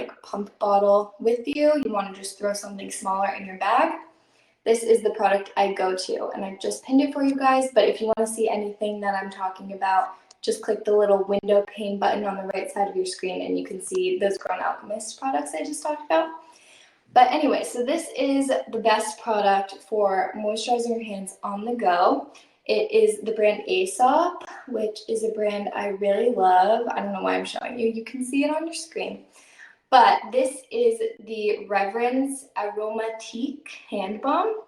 like pump bottle with you, you want to just throw something smaller in your bag, this is the product I go to, and I've just pinned it for you guys. But if you want to see anything that I'm talking about, just click the little window pane button on the right side of your screen and you can see those Grown Alchemist products I just talked about. But anyway, so this is the best product for moisturizing your hands on the go. It is the brand Aesop, which is a brand I really love. I don't know why I'm showing you. You can see it on your screen. But this is the Reverence Aromatique Hand Balm.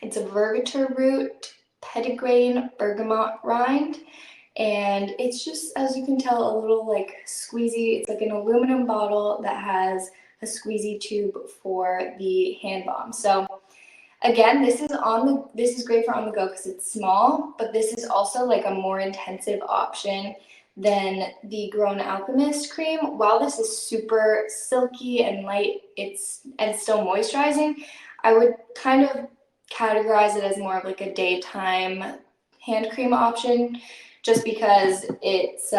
It's a vergatur root, petitgrain, bergamot rind. And it's just, as you can tell, a little like squeezy. It's like an aluminum bottle that has a squeezy tube for the hand balm. So again, this is great for on the go because it's small, but this is also like a more intensive option than the Grown Alchemist cream. While this is super silky and light, and still moisturizing, I would kind of categorize it as more of like a daytime hand cream option, just because it's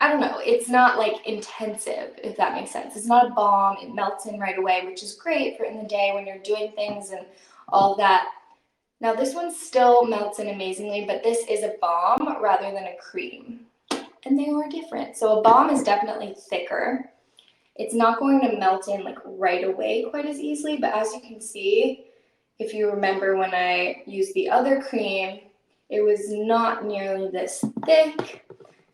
I don't know, it's not like intensive, if that makes sense. It's not a balm, it melts in right away, which is great for in the day when you're doing things and all of that. Now this one still melts in amazingly, but this is a balm rather than a cream, and they are different. So a balm is definitely thicker. It's not going to melt in like right away quite as easily, but as you can see, if you remember when I used the other cream, it was not nearly this thick.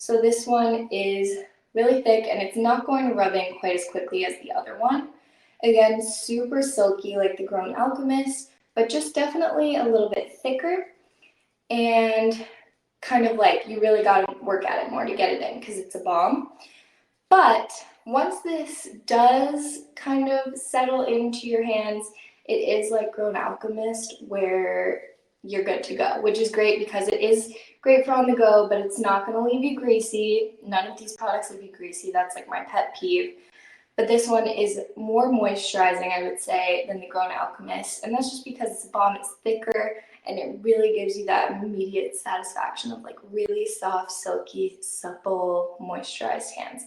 So this one is really thick and it's not going to rub in quite as quickly as the other one. Again, super silky like the Grown Alchemist, but just definitely a little bit thicker, and kind of like you really got to work at it more to get it in because it's a balm. But once this does kind of settle into your hands, it is like Grown Alchemist where you're good to go, which is great because it is great for on the go, but it's not going to leave you greasy. None of these products leave you greasy. That's like my pet peeve. But this one is more moisturizing, I would say, than the Grown Alchemist. And that's just because it's a balm, it's thicker, and it really gives you that immediate satisfaction of like really soft, silky, supple, moisturized hands.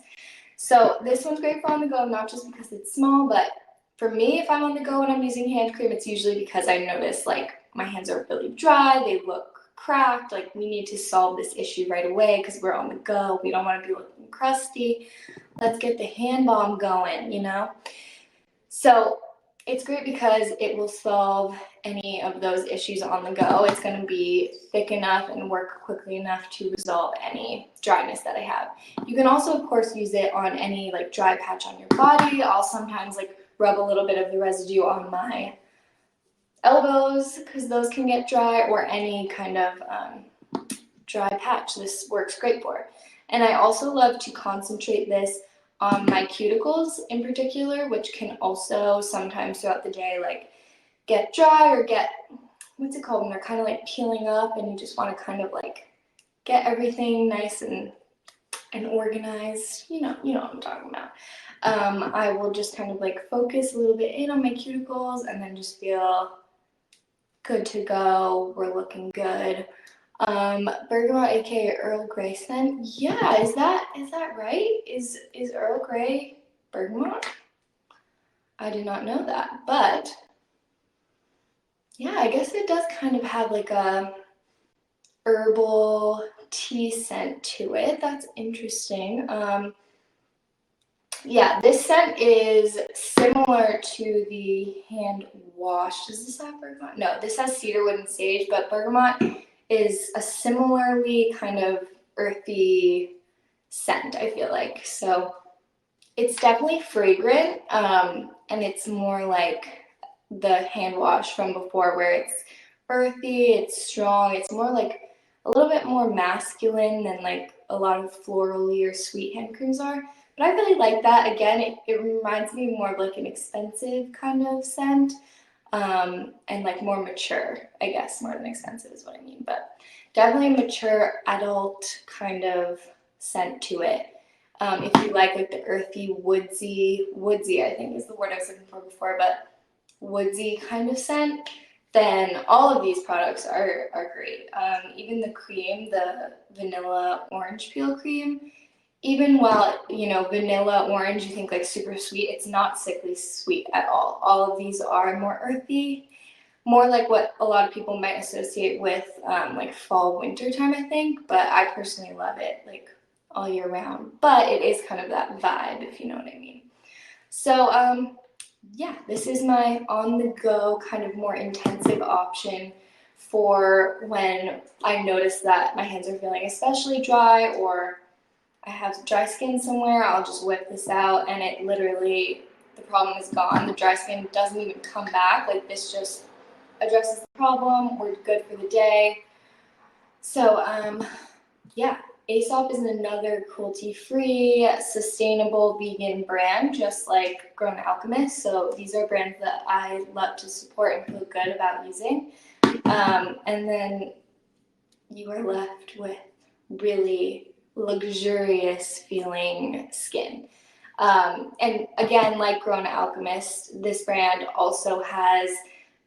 So this one's great for on the go, not just because it's small, but for me, if I'm on the go and I'm using hand cream, it's usually because I notice like my hands are really dry, they look cracked, like we need to solve this issue right away because we're on the go. We don't want to be looking crusty. Let's get the hand balm going, you know? So it's great because it will solve any of those issues on the go. It's going to be thick enough and work quickly enough to resolve any dryness that I have. You can also, of course, use it on any like dry patch on your body. I'll sometimes like rub a little bit of the residue on my elbows because those can get dry, or any kind of dry patch. This works great for. And I also love to concentrate this on my cuticles in particular, which can also sometimes throughout the day like get dry or get, what's it called when they're kind of like peeling up and you just want to kind of like get everything nice and organized. You know what I'm talking about. I will just kind of like focus a little bit in on my cuticles and then just feel good to go. We're looking good. Bergamot, aka Earl Grey scent. Yeah, is that right? Is Earl Grey bergamot? I did not know that, but yeah, I guess it does kind of have like a herbal tea scent to it. That's interesting. Yeah, this scent is similar to the hand wash. Does this have bergamot? No, this has cedarwood and sage, but bergamot is a similarly kind of earthy scent, I feel like. So it's definitely fragrant, and it's more like the hand wash from before where it's earthy, it's strong, it's more like a little bit more masculine than like a lot of florally or sweet hand creams are. But I really like that. Again, it reminds me more of like an expensive kind of scent, and like more mature, I guess, more than expensive is what I mean. But definitely a mature adult kind of scent to it. If you like the earthy, woodsy, I think is the word I was looking for before, but woodsy kind of scent, then all of these products are great. Even the cream, the vanilla orange peel cream, even while, you know, vanilla orange, you think like super sweet, it's not sickly sweet at all. All of these are more earthy, more like what a lot of people might associate with like fall, winter time, I think. But I personally love it like all year round. But it is kind of that vibe, if you know what I mean. So yeah, this is my on-the-go kind of more intensive option for when I notice that my hands are feeling especially dry, or I have dry skin somewhere. I'll just whip this out and it literally, the problem is gone. The dry skin doesn't even come back. Like, this just addresses the problem. We're good for the day. So yeah, Aesop is another cruelty-free, sustainable vegan brand, just like Grown Alchemist. So these are brands that I love to support and feel good about using. And then you are left with really luxurious feeling skin. And again, like Grown Alchemist, this brand also has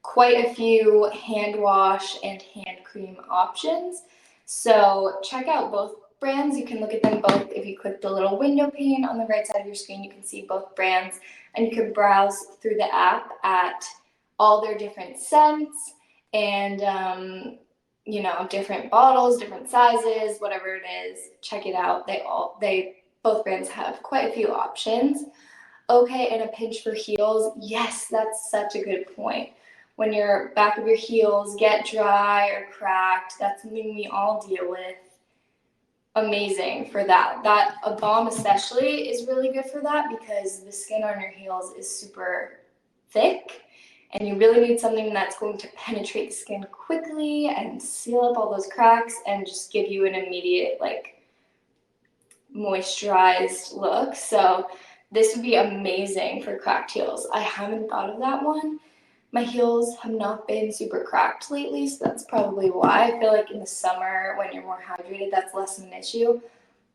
quite a few hand wash and hand cream options. So check out both brands. You can look at them both. If you click the little window pane on the right side of your screen, you can see both brands, and you can browse through the app at all their different scents and you know, different bottles, different sizes, whatever it is. Check it out. Both brands have quite a few options. Okay, and a pinch for heels. Yes, that's such a good point. When your back of your heels get dry or cracked, that's something we all deal with. Amazing for that. A balm especially is really good for that, because the skin on your heels is super thick, and you really need something that's going to penetrate the skin quickly and seal up all those cracks and just give you an immediate, like, moisturized look. So this would be amazing for cracked heels. I haven't thought of that one. My heels have not been super cracked lately, so that's probably why. I feel like in the summer, when you're more hydrated, that's less of an issue.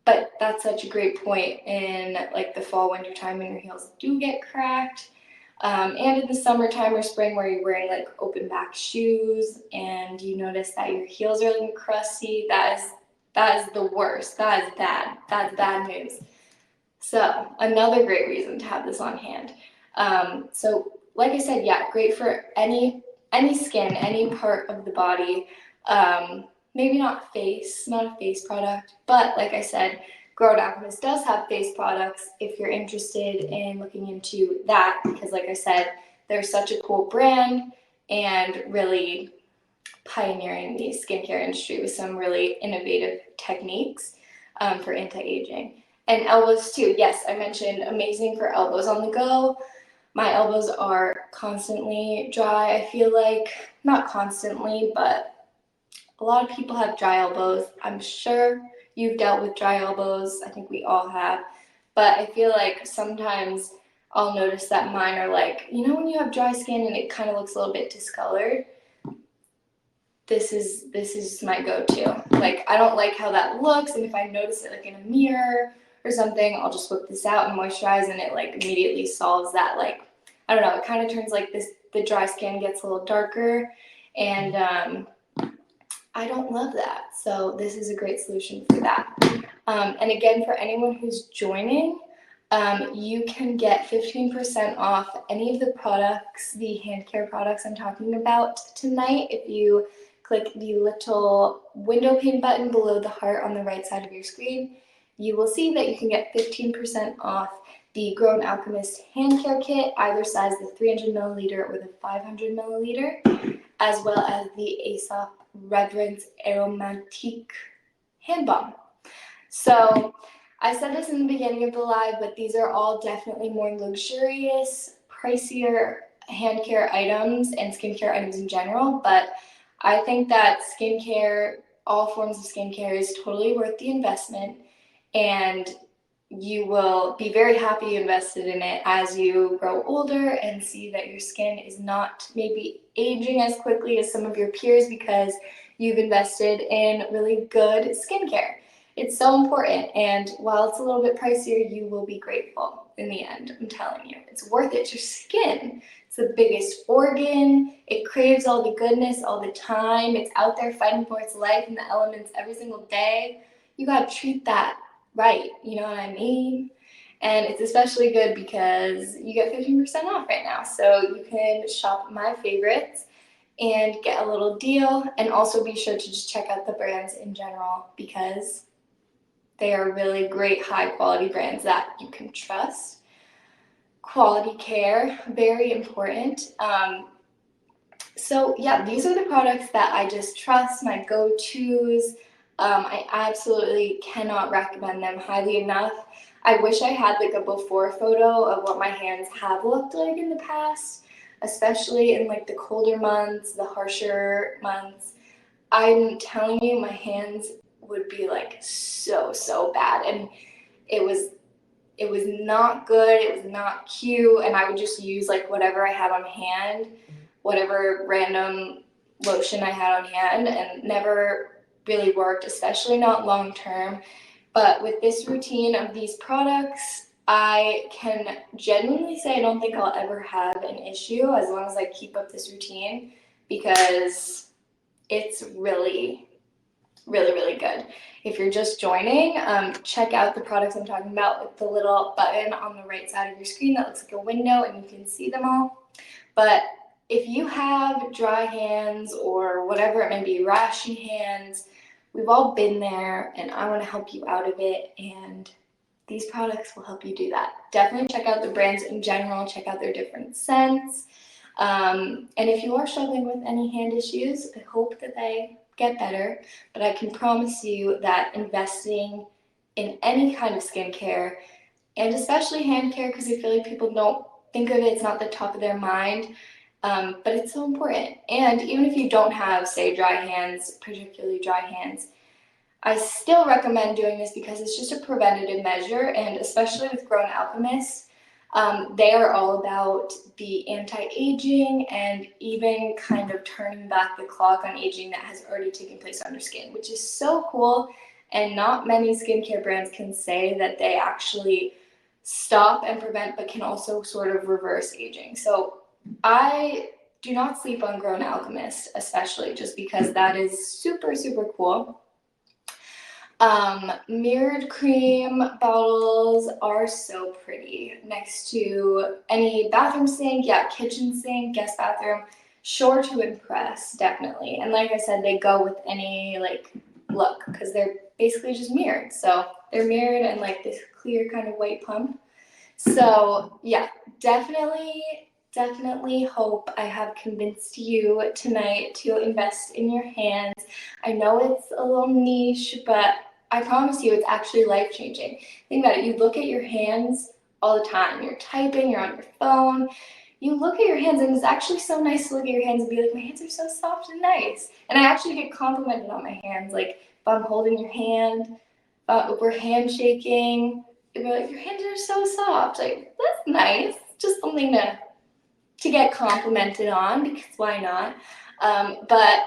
But that's such a great point in like the fall, winter time, when your heels do get cracked. And in the summertime or spring, where you're wearing like open back shoes and you notice that your heels are looking crusty, that is the worst. That is bad. That's bad news. So another great reason to have this on hand. So like I said, yeah, great for any skin, any part of the body. Maybe not a face product, but like I said, Grown Alchemist does have face products if you're interested in looking into that, because like I said, they're such a cool brand and really pioneering the skincare industry with some really innovative techniques for anti-aging. And elbows too. Yes, I mentioned amazing for elbows on the go. My elbows are constantly dry. I feel like, not constantly, but a lot of people have dry elbows. I'm sure you've dealt with dry elbows. I think we all have. But I feel like sometimes I'll notice that mine are like, you know, when you have dry skin and it kind of looks a little bit discolored? This is my go-to. Like, I don't like how that looks, and if I notice it like in a mirror or something, I'll just whip this out and moisturize, and it like immediately solves that. Like, I don't know, it kind of turns like this, the dry skin gets a little darker, and I don't love that. So this is a great solution for that. And again, for anyone who's joining, you can get 15% off any of the products, the hand care products I'm talking about tonight, if you click the little window pane button below the heart on the right side of your screen. You will see that you can get 15% off the Grown Alchemist hand care kit, either size, the 300 milliliter or the 500 milliliter, as well as the Aesop Reverence Aromatique hand balm. So I said this in the beginning of the live, but these are all definitely more luxurious, pricier hand care items and skincare items in general. But I think that skincare, all forms of skincare, is totally worth the investment, and you will be very happy you invested in it as you grow older and see that your skin is not maybe aging as quickly as some of your peers because you've invested in really good skincare. It's so important, and while it's a little bit pricier, you will be grateful in the end. I'm telling you, it's worth it. Your skin, it's the biggest organ. It craves all the goodness all the time. It's out there fighting for its life in the elements every single day. You gotta treat that right. You know what I mean? And it's especially good because you get 15% off right now. So you can shop my favorites and get a little deal. And also be sure to just check out the brands in general because they are really great, high quality brands that you can trust. Quality care, very important. So yeah, these are the products that I just trust, my go-tos. I absolutely cannot recommend them highly enough. I wish I had like a before photo of what my hands have looked like in the past, especially in like the colder months, the harsher months. I'm telling you, my hands would be like so bad, and it was it was not good, it was not cute, and I would just use like whatever I had on hand, whatever random lotion I had on hand, and never really worked, especially not long term. But with this routine of these products, I can genuinely say I don't think I'll ever have an issue as long as I keep up this routine because it's really good. If you're just joining, check out the products I'm talking about with the little button on the right side of your screen that looks like a window and you can see them all. But if you have dry hands or whatever it may be, rashy hands, we've all been there, and I want to help you out of it, and these products will help you do that. Definitely check out the brands in general, check out their different scents. And if you are struggling with any hand issues, I hope that they get better, but I can promise you that investing in any kind of skincare, and especially hand care, because I feel like people don't think of it, it's not the top of their mind, but it's so important. And even if you don't have, say, dry hands, particularly dry hands, I still recommend doing this because it's just a preventative measure, and especially with Grown Alchemists, they are all about the anti-aging and even kind of turning back the clock on aging that has already taken place on your skin, which is so cool. And not many skincare brands can say that they actually stop and prevent, but can also sort of reverse aging. So I do not sleep on Grown Alchemist, especially just because that is super cool. Mirrored cream bottles are so pretty next to any bathroom sink, yeah, kitchen sink, guest bathroom, sure to impress, definitely. And like I said, they go with any like look because they're basically just mirrored. So they're mirrored and like this clear kind of white pump. So yeah, definitely hope I have convinced you tonight to invest in your hands. I know it's a little niche, but I promise you it's actually life-changing. Think about it. You look at your hands all the time. You're typing, you're on your phone. You look at your hands, and it's actually so nice to look at your hands and be like, my hands are so soft and nice. And I actually get complimented on my hands. Like, if I'm holding your hand, if we're handshaking, if we're like, your hands are so soft. Like, that's nice. Just something to get complimented on, because why not? But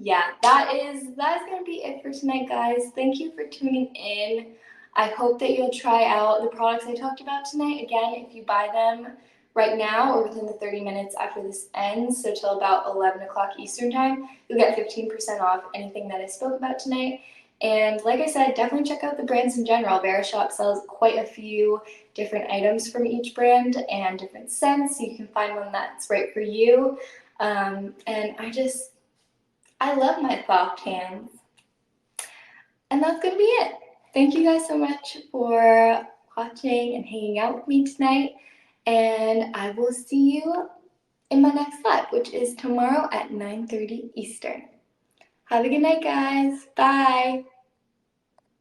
yeah, that is gonna be it for tonight, guys. Thank you for tuning in. I hope that you'll try out the products I talked about tonight. Again, if you buy them right now or within the 30 minutes after this ends, so till about 11 o'clock Eastern time, you'll get 15% off anything that I spoke about tonight. And like I said, definitely check out the brands in general. Verishop sells quite a few different items from each brand and different scents, so you can find one that's right for you. And I love my soft hands. And that's going to be it. Thank you guys so much for watching and hanging out with me tonight. And I will see you in my next live, which is tomorrow at 9:30 Eastern. Have a good night, guys. Bye.